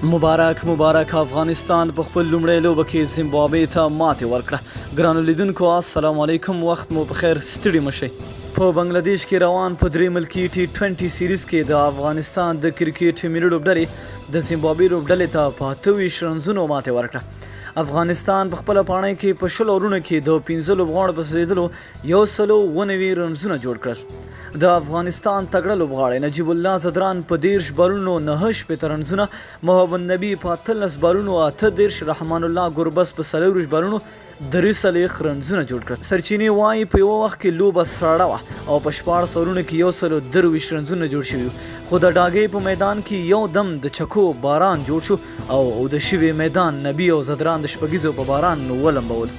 مبارک افغانستان په خپل لومړی لوبه کې زیمبابوې ته ماتې ورکړه. ګرانو لیدونکو السلام علیکم، وخت مو په خیر، ستړي مشئ. په بنگلاديش کې روان په 3 ملکي T20 سیریز کې د افغانستان د کرکټ ملي لوبډلې د زیمبابوې لوبډلې ته په 28 رنزونو ماتې ورکړه. افغانستان په خپل پاڼۍ کې په 20 اورونو کې د 15 لوبغاړو په سیدلو 190 رنزونه جوړ کړل. د افغانستان تګړه لوبغاړی نجیب الله زدران په 13 بالونو 9 رنزونه، محمد نبی په 13 بالونو 8، رحمان الله ګربز په 40 بالونو 43 رنزونه جوړ کړل. سرچینې وایي په یو وخت کې لوبه سړه وه او په 14 اورونو کې 123 رنزونه جوړ شوي، خو د ډاګۍ په میدان کې یو دم د چکو باران جوړ شو او د شوي میدان نبی او زدران د شپږیزو په باران ولمبول.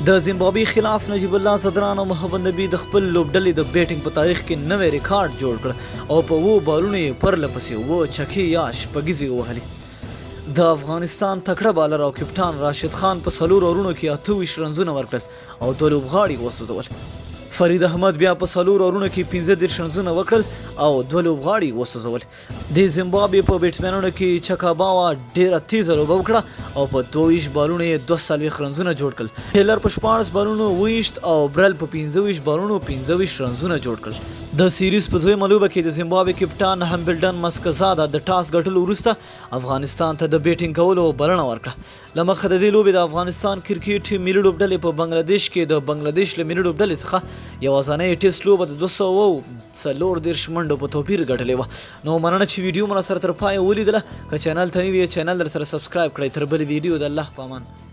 د زیمبابوې خلاف نجیب الله زدران او محمد نبی د خپل لوبډلې د بیټینګ په تاریخ کې نوی ریکارډ جوړ کړ او په 2 بالونو یې پرله پسې چکې یا شپږیزې ووهلې. د افغانستان تکړه بالر او کپټان راشد خان په 4 اورونو کې 28 رنزونه ورکړل او 2 لوبغاړي وسوځول. فرید احمد بیا په 4 اورونو کې 15 رنزونه وکړل او 2 لوبغاړي وسوځول. د زیمبابوې په بیټسمنونو کې چکاباوا ډیره تیزه لوبه وکړه او په 22 بالونو یې 42 رنزونه جوړ کړل. هیلر په 14 بالونو 20 او برل په 25 بالونو 25 رنزونه جوړ کړل. د سیریز په دویمه لوبه کې د زیمبابوې کپټان همبلډن مسکزاده د ټاس ګټلو وروسته افغانستان ته د بیټینګ کولو بلنه ورکړه. له مخې د دې لوبې د افغانستان کرکټ ملي لوبډلې په بنگلاديش کې د بنگلاديش له ملي لوبډلې څخه یوازینۍ ټیسټ لوبه د 240 منډو په توپیر ګټلې وه. نو مننه چې ویډیو مو سره تر پایه ولیدله. که چینل ته نوی یې چینل در سره سبسکرایب کړئ. تر بلې ویډیو د الله په امان.